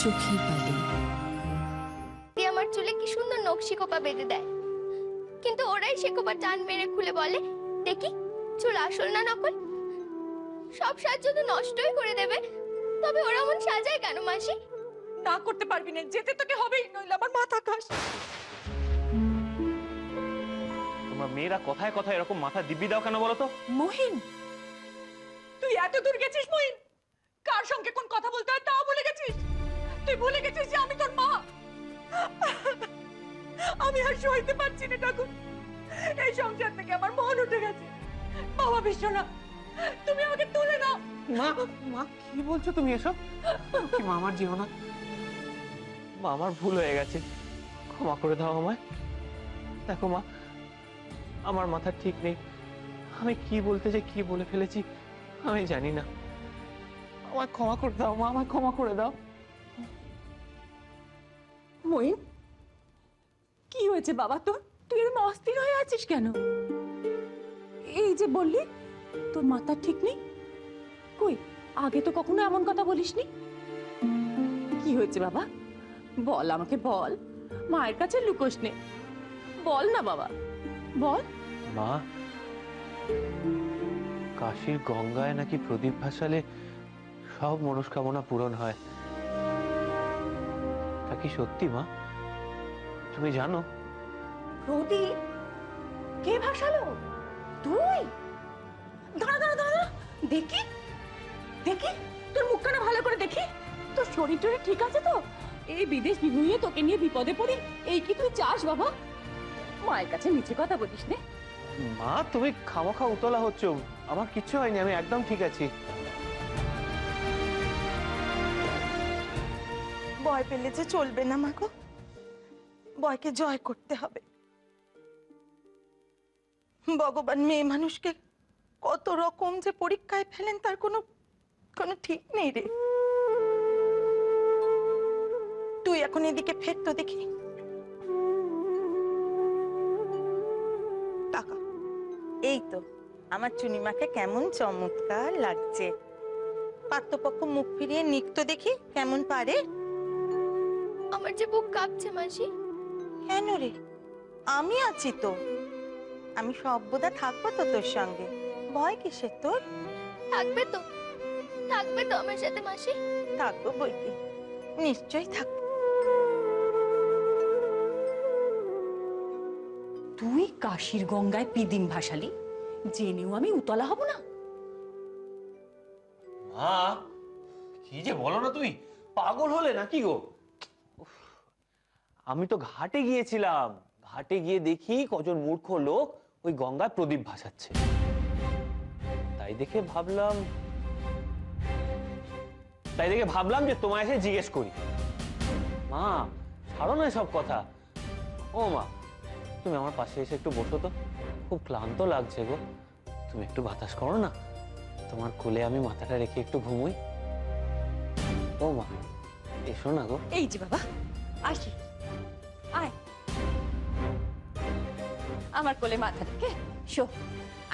চোখের বালি আমার চুলে কি সুন্দর নকশি কোপা বেঁধে দেয়, কিন্তু ওরাই সে কোপা টান মেরে খুলে বলে, দেখি চুল আসল না নকল। সব সাজ যদি নষ্টই করে দেবে, তবে ওরা মন সাজায় কেন মাসি? না করতে পারবি না, যেতে তোকে হবেই, নইলে আমার মাথা খাস। তোমরা মেয়েরা কথায় কথায় এরকম মাথা দিব্যি দাও কেন বলো তো? মহিন, তুই এত দূর গেছিস মহিন? কার সঙ্গে কোন কথা বলতে হয় তাও ভুলে গেছিস? তুই ভুলে গেছিস যে আমি তোর মা। আমি আর সইতে পারছি না ঠাকুর, এই সংসার থেকে আমার মন উঠে গেছে। বাবা বিশ্বনাথ, তুমি আমাকে তুলে নাও। মা, মা কি বলছো তুমি এসব? কি মা, আমার যেও না মা, আমার ভুল হয়ে গেছে, ক্ষমা করে দাও আমায়। দেখো মা, আমার মাথা ঠিক নেই, আমি কি বলতে যে কি বলে ফেলেছি আমি জানি না। আমায় ক্ষমা করে দাও মা, আমায় ক্ষমা করে দাও। মহিন, কি হয়েছে বাবা তোর? তুই এরকম অস্থির হয়ে আছিস কেন? এই যে বললি তোর মাথা ঠিক নেই, কই আগে তো কখনো এমন কথা বলিসনি। কি হয়েছে বাবা? বল আমাকে, বল, মায়ের কাছে লুকোস নে, বল না বাবা, বল। মা, কাশীর গঙ্গায় নাকি প্রদীপ ভাসালে সব মনস্কামনা পূরণ হয়। তা কি সত্যি মা? তুমি জানো? প্রদীপ কে ভাসালো? তুই? দাঁড়া দাঁড়া দাঁড়া, দেখি দেখি তোর মুখখানা ভালো করে দেখি। তোর শরীর টরীর ঠিক আছে তো? এই বিদেশ বিভুঁইয়ে তোকে নিয়ে বিপদে পড়ি, এই কি তুই চাস বাবা? মায়ের কাছে নিচে কথা বলিস নে। মা, তুমি খামোখা উতলা হচ্ছ, আমার কিচ্ছু হয়নি, আমি একদম ঠিক আছি। ভয় পেলে যে চলবে না মাগো, ভয়কে জয় করতে হবে। ভগবান মেয়ে মানুষকে কত রকম যে পরীক্ষায় ফেলেন তার কোনো কোনো ঠিক নেই রে। তুই এখন এদিকে ফের তো দেখি। টাকা, এই তো আমার চুনিমাকে কেমন চমৎকার লাগছে। পাত্রপক্ষ মুখ ফিরিয়ে নিকতো দেখি কেমন পারে। আমার যে বুক কাঁপছে মাসি। কেন রে? আমি আছি তো, আমি সর্বদা থাকবো তো তোর সঙ্গে। ভয় কিসের তোর? থাকবে তো, থাকবে তো আমার সাথে মাসি? থাকবো বইকি, নিশ্চয়ই থাকবো। তুই কাশীর গঙ্গায় পিদিম ভাসালি, জেনেও আমি উতলা হব না? মা, কি যে বলো না, তুমি পাগল হলে নাকি গো? উফ, আমি তো ঘাটে গিয়েছিলাম, ঘাটে গিয়ে দেখি কজন মূর্খ লোক ওই গঙ্গায় প্রদীপ ভাসাচ্ছে। তাই দেখে ভাবলাম যে তোমায় এসে জিজ্ঞেস করি। মা, ছাড়ো না সব কথা। ও মা, তুমি আমার পাশে এসে একটু বসো তো, খুব ক্লান্ত লাগছে গো। তুমি একটু বাতাস করো না, তোমার কোলে আমি মাথাটা রেখে একটু ঘুমোই। ও মা, এসো না গো। এই যে বাবা, আসি, আয় আমার কোলে মাথা রেখে শো।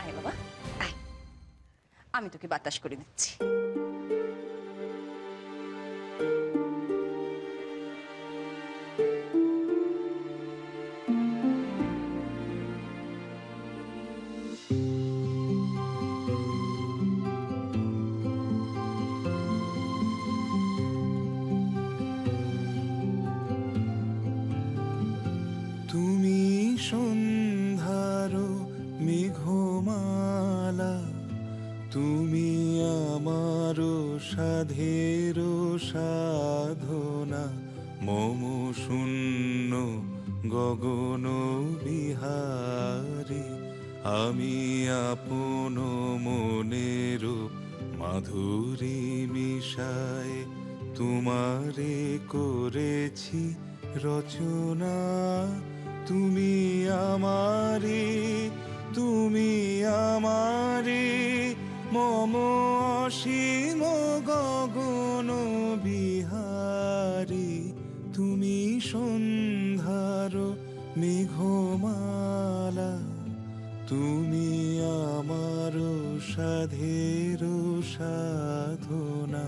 আয় বাবা, আয়, আমি তোকে বাতাস করে দিচ্ছি। তুমি সন্ধ্যার মেঘমালা, তুমি আমার সাধের সাধনা, মম শূন্য গগন বিহারে, আমি আপন মনের মাধুরী মিশায় তোমারে করেছি রচনা। তুমি আমারে মম অসীম গগন বিহারী, তুমি সন্ধ্যার মেঘমালা, তুমি আমার সাধের সাধনা।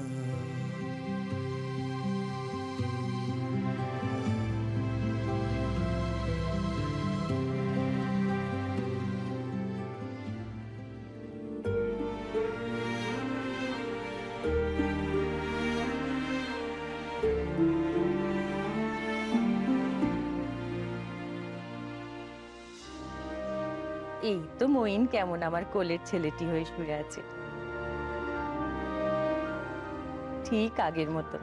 এই তো মইন কেমন আমার কোলের ছেলেটি হয়ে শুয়ে আছে, ঠিক আগের মতন।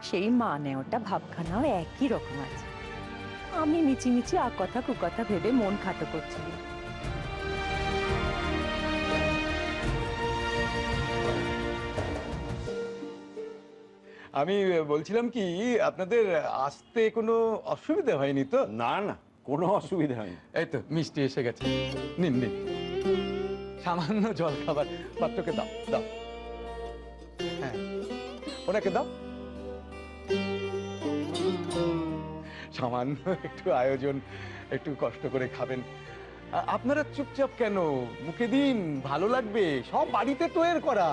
সেই মা নেওয়াটা ভাবখানাও একই রকম আছে। আমি মিছিমিছি কথা কুকথা ভেবে মন খাটো করছিল। আমি বলছিলাম কি, আপনাদের আসতে কোনো অসুবিধা হয়নি তো? না না, কোনো অসুবিধা হয়নি। এই তো মিষ্টি এসে গেছে, নিন নিন। সামান্য জল খাবার পাত্রকে দাও দাও। হ্যাঁ, ওনাকে দাও। সামান্য একটু আয়োজন, একটু কষ্ট করে খাবেন। আপনারা চুপচাপ কেন? মুখে দিন, ভালো লাগবে। সব বাড়িতে তৈরি করা।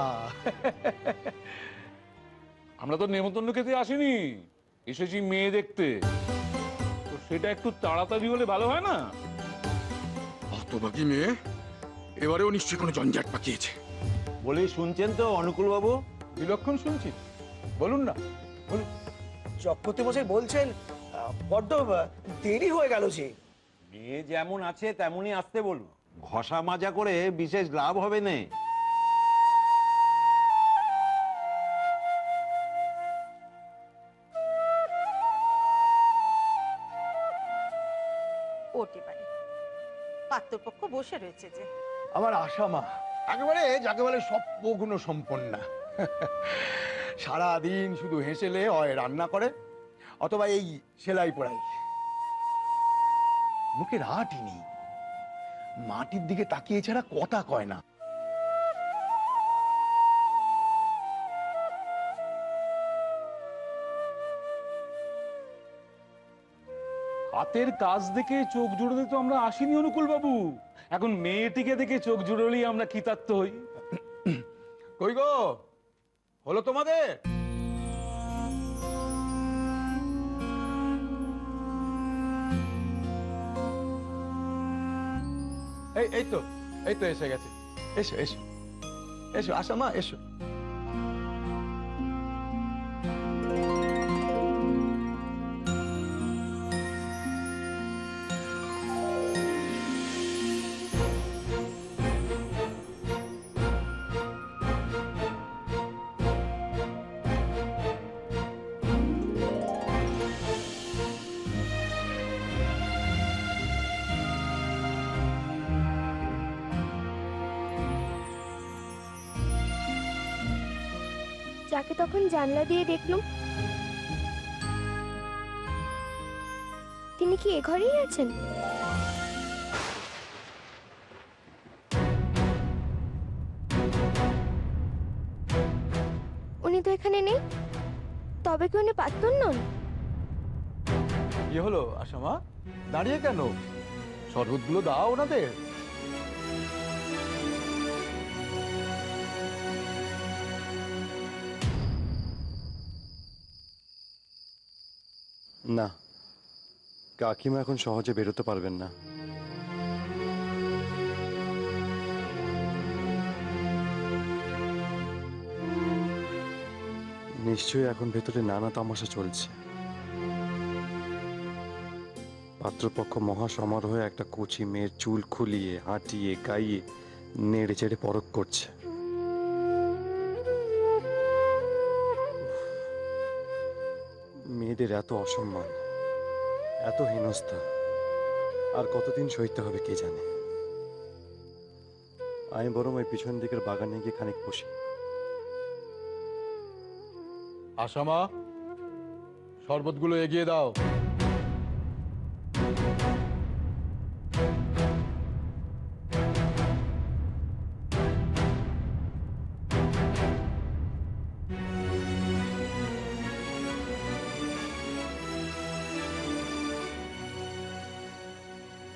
আমরা তো নেমন্তন্ন খেতে আসিনি, এসেছি মেয়ে দেখতে। তো সেটা একটু তাড়াতাড়ি হলে ভালো হয় না? হতভাগী মেয়ে, এবারেও নিশ্চয়ই কোনো জঞ্জাট পাকিয়েছে। বলেই শুনছেন তো অনুকূল বাবু? বিলক্ষণ শুনছি, বলুন না, বলুন। চক্রবর্তী মশাই বলছেন বড্ড দেরি হয়ে গেল যে। মেয়ে যেমন আছে তেমনই আসতে বলুন, ঘষা মাজা করে বিশেষ লাভ হবে না। ওঠে পারে, পাত্রপক্ষ বসে রয়েছে যে। আমার আশা মা একেবারে যাকে বলে সর্বগুণ সম্পন্না। সারাদিন শুধু হেসেলে হয় রান্না করে অথবা এই সেলাই পড়াই। মুখের আটই নেই, মাটির দিকে তাকিয়ে ছাড়া কথা কয় না। হাতের কাজ দেখে চোখ জুড়োতে তো আমরা আসিনি অনুকূল বাবু। এখন মেয়েটিকে দেখে চোখ জুড়োলেই আমরা কৃতার্থ হই। কই গো, হলো তোমাদের? এই তো এসে গেছে। এসো এসো এসো, আশা মা এসো। যাকে তখন জানলা দিয়ে দেখলুম, তিনি কি এ ঘরেই আছেন? উনি তো এখানে নেই, তবে কি উনি পাত্তন নন? কি হলো আশা মা, দাঁড়িয়ে কেন? শরবতগুলো দাও ওনাদের। না, কাকিমা এখন সহজে বেরোতে পারবেন না। নিশ্চয়ই এখন ভেতরে নানা তামাশা চলছে। পাত্রপক্ষ মহা সমারোহে একটা কচি মেয়ের চুল খুলিয়ে হাঁটিয়ে গাইয়ে নেড়ে চেড়ে পরখ করছে। মেয়েদের এত অসম্মান, এত হেনস্থা আর কতদিন সইতে হবে কে জানে। আমি বরং ওই পিছন দিকের বাগানে গিয়ে খানিক বসি। আশা মা, শরবতগুলো এগিয়ে দাও।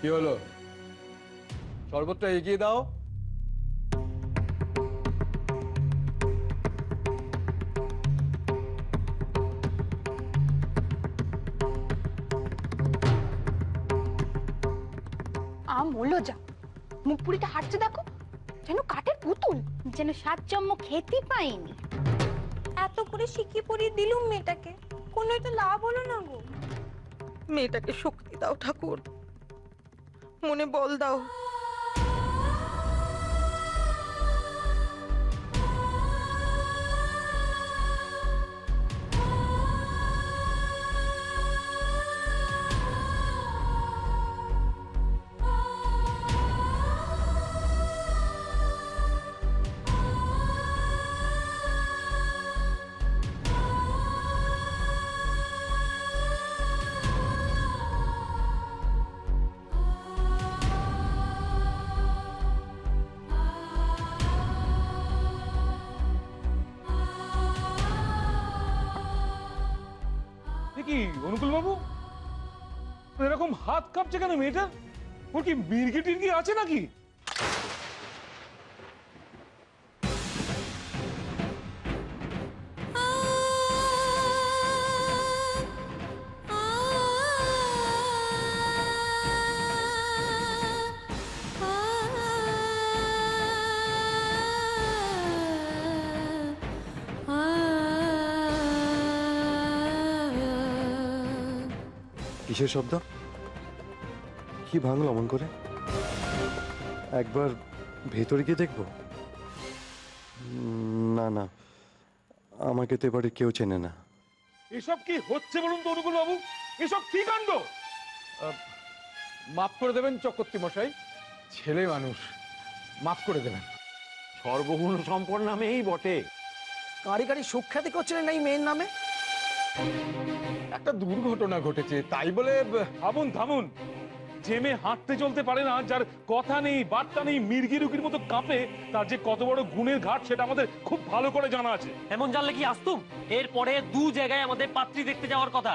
কি হলো, শরবতটা এগিয়ে দাও। বললো যা, মুখ পুরিটা হাঁটছে দেখো, যেন কাঠের পুতুল, যেন সাত জন্ম খেতে পাইনি। এত করে শিখিয়ে পড়িয়ে দিলুম মেয়েটাকে, কোনো একটা লাভ হলো না গো। মেয়েটাকে শক্তি দাও ঠাকুর, মনে বল দাও। কি অনুকূল বাবু, এরকম হাত কাঁপছে কেন মেয়েটার? ওর কি মির্গি টির্গি আছে নাকি? কিসের শব্দ? কি ভাঙলো অমন করে? একবার ভেতরে গিয়ে দেখবো? না না, আমাকে তো এবারে কেউ চেনে না। এসব কি হচ্ছে বলুন তো অনুকূল বাবু? এসব কি কাণ্ড? মাফ করে দেবেন চক্রবর্তী মশাই, ছেলে মানুষ, মাফ করে দেবেন। সর্বগুণ সম্পন্ন নামেই বটে। কারি কারি সুখ্যাতি করছিলেন এই মেয়ের নামে। একটা দুর্ঘটনা ঘটেছে তাই বলে থামুন থামুন, যে মেয়ে হাঁটতে চলতে পারে না, যার কথা নেই বার্তা নেই, মির্গি রুকির মতো কাঁপে, তার যে কত বড় গুণের ঘাট সেটা আমাদের খুব ভালো করে জানা আছে। এমন জানলে কি আসতুম? এরপরে 2 জায়গায় আমাদের পাত্রী দেখতে যাওয়ার কথা।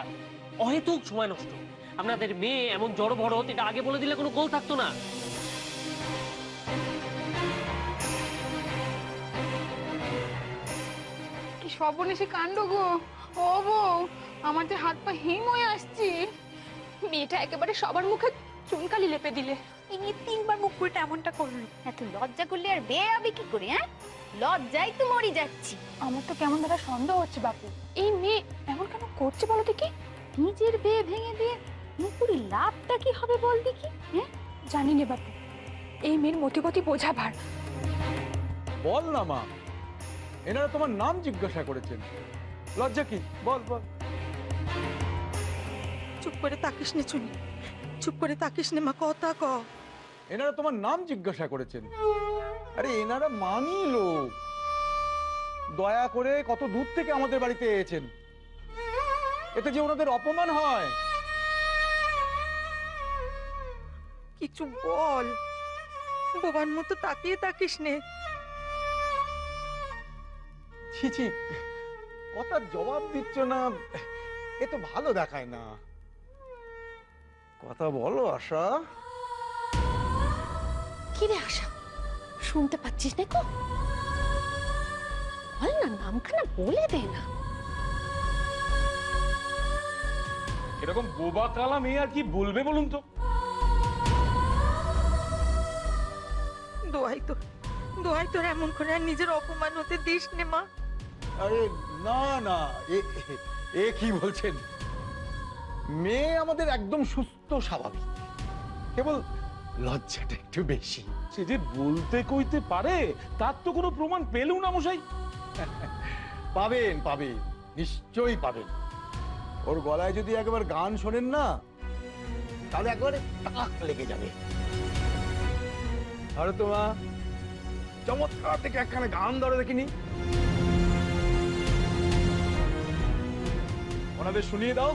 অহেতুক সময় নষ্ট। আপনাদের মেয়ে এমন জড় বড়, এটা আগে বলে দিলে কোনো গোল থাকতো না। কি সর্বনেশে কাণ্ড গো। ও বউ, আমার যে হাত পা হিম হয়ে আসছে। মেয়েটা একেবারে সবার মুখে চুনকালি লেপে দিলে। এই নিয়ে 3বার মুখ পুরিটা এমনটা করলো। এত লজ্জা করলে আর বিয়ে হবে কি করে? হ্যাঁ, লজ্জায় তো মরে যাচ্ছি। আমার তো কেমন দাদা সন্দেহ হচ্ছে বাপু, এই মেয়ে এমন কেন করছে বলো দেখি? নিজের বিয়ে ভেঙে দিয়ে মুকুরি লাভটা কি হবে বল দেখি? হ্যাঁ, জানি না বাপু, এই মেয়ের মতিগতি বোঝা ভার। বল না মা, এনারা তোমার নাম জিজ্ঞাসা করেছেন, লজ্জা কি? বল বল। চুপ করে তাকিস নে চুনি, চুপ করে তাকিস নে মা, কথা ক। এনারা তোমার নাম জিজ্ঞাসা করেছেন। আরে এনারা মানি লোক, দয়া করে কত দূর থেকে আমাদের বাড়িতে এসেছেন, এতে যে ওনাদের অপমান হয়। কিছু বল, বোবার মতো তাকিয়ে তাকিস নে। ছি ছি, কথার জবাব দিচ্ছ না, এ তো ভালো দেখায় না। কথা বলো আশা। কি রে আশা, শুনতে পাচ্ছিস না কো? বল না, নামখানা বলে দে না। এরকম বোবা কালা মেয়ে আর কি বলবে বলুন তো? দোহাই তো, দোহাই তোর এমন করে আর নিজের অপমান হতে দিস নে মা। আরে না না, এ কি বলছেন? মেয়ে আমাদের একদম সুস্থ স্বাভাবিক, কেবল লজ্জাটা একটু বেশি। সে যে বলতে কইতে পারে তার তো কোনো প্রমাণ পেলুম না মশাই। পাবেন পাবেন, নিশ্চয়ই পাবেন। ওর গলায় যদি একবার গান শোনেন না, তাহলে একবারে টাক লেগে যাবে। আরে তোমা, চমৎকার থেকে একখানে গান ধরে দেখিনি, ওনাদের শুনিয়ে দাও।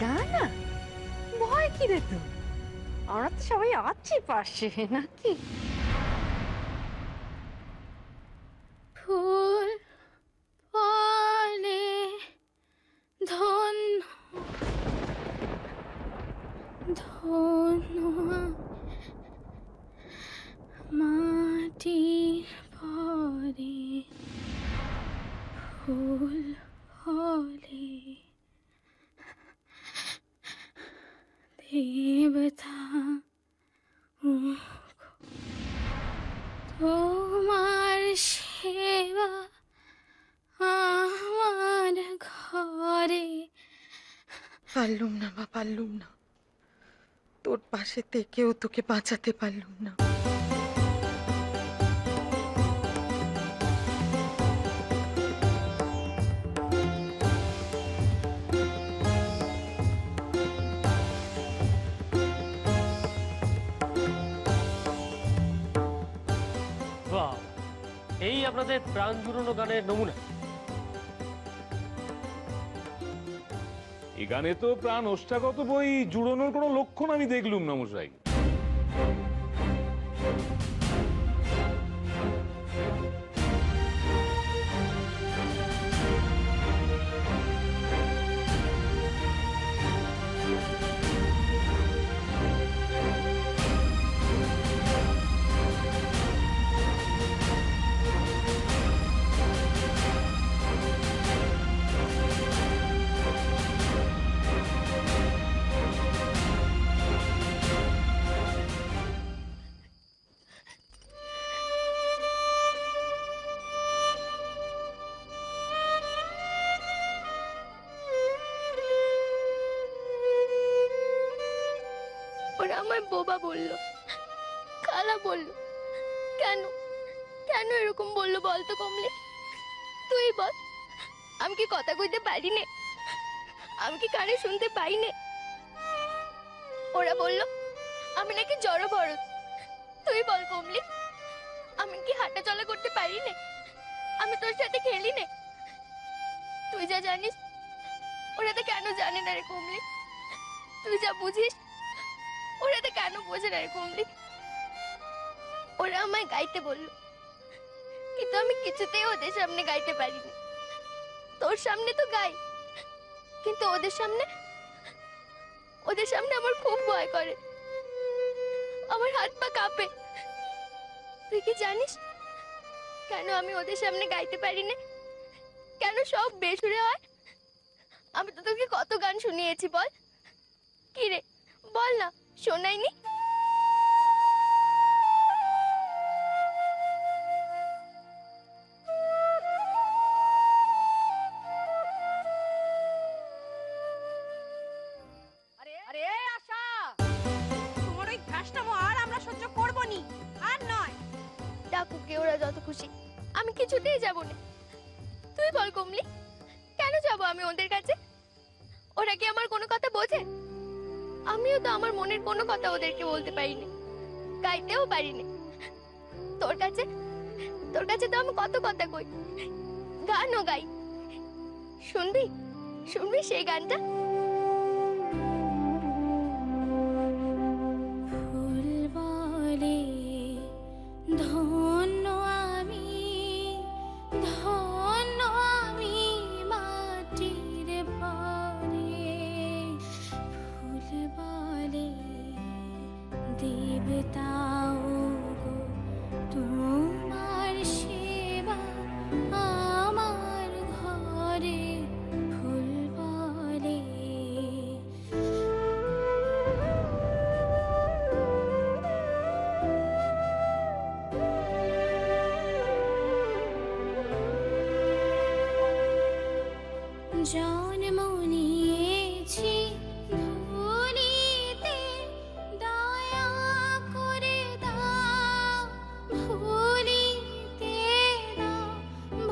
গানা ভয় কি রে তো? আমরা তো সবাই আছি পাশে, নাকি? ফুল ফলে ধন্য ধন্য মাটির পরে ফুল ফলে দেবতা তোমার সেবা আমার ঘরে। পারলুম না মা, পারলুম না। তোর পাশে থেকেও তোকে বাঁচাতে পারলুম না। বাহ, এই আপনাদের প্রাণ জুড়ানো গানের নমুনা। এই গানে তো প্রাণ ওষ্ঠাগত বই জুড়োনোর কোনো লক্ষণ আমি দেখলুম না মশাই। ওরা আমায় বোবা বললো, খালা বললো। কেন কেন এরকম বললো বলতো কমলে? তুই বল, আমি কি কথা কইতে পারি নে? আমি কি কানে শুনতে পাই নে? ওরা বললো আমি নাকি জড় ভরত। তুই বল কমলি, আমি কি হাঁটা চলা করতে পারি নে? আমি তোর সাথে খেলি নে? তুই যা জানিস ওরা তো কেন জানে না রে কমলি? তুই যা বুঝিস ওরা তো কেন বোঝে না রে কমলি? ওরা আমায় গাইতে বললো, কিন্তু আমি কিছুতেই ওদের সামনে গাইতে পারিনি। তোর সামনে তো গাই, কিন্তু ওদের সামনে আমার খুব ভয় করে। আমার হাত পা কাঁপে। তুই কি জানিস কেন আমি ওদের সামনে গাইতে পারি না? কেন সব বেসুরে হয়? আমি তো তোকে কত গান শুনিয়েছি, বল কি রে, বল না, শোনাইনি? ডাকুকে ওরা যত খুশি, আমি কিছুতেই যাব না। তুই বল কমলি, কেন যাব আমি ওদের কাছে? ওরা কি আমার কোনো কথা বোঝে? আমিও তো আমার মনের কোনো কথা ওদেরকে বলতে পারিনি, গাইতেও পারিনি। তোর কাছে তো আমি কত কথা কই, গানও গাই। শুনবি শুনবি সেই গানটা? ফুল বলে ধন্য আমি, ধন্য আমি মাটির পরে। ফুল বলে দেবতাও গো তোমার সেবা আমার ঘরে। ফুল বলে জন্ম নিয়েছি ধুলিতে, দয়া করে দাও ভুলিতে দাও,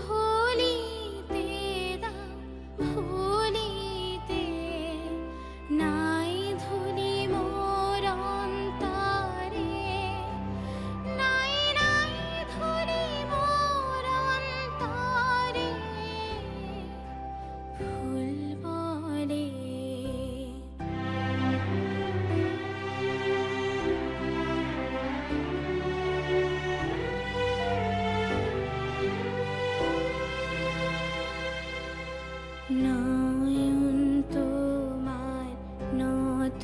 ভুলিতে দাও, ভুলিতে নাই ধুলি মোর অন্তরে, নাই নাই ধুলি মোর অন্তরে। ফুল নয়ন তোমার নত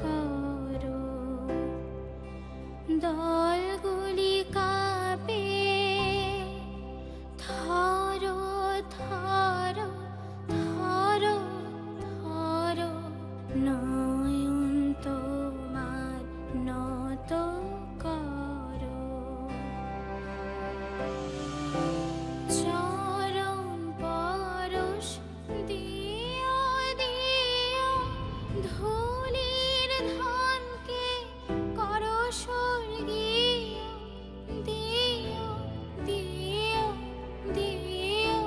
করো, দলগুলি কাঁপে, ধরো ধরো ধরো ধরো, নয়ন তোমার নত করো, চরণ পরশ দিও দিও, ধুলির ধনকে করো স্বর্গীয়, দিও দিও দিও,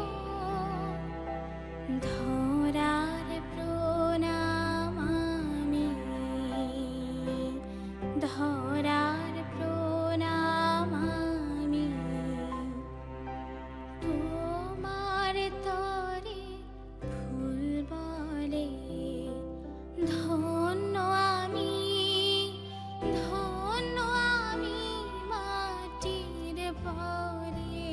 ধরার প্রণাম আমি, ধরার প্রণাম আমি, তোমার তরে ফুল বলে ধন্য আমি, ধন্য আমি মাটির পরে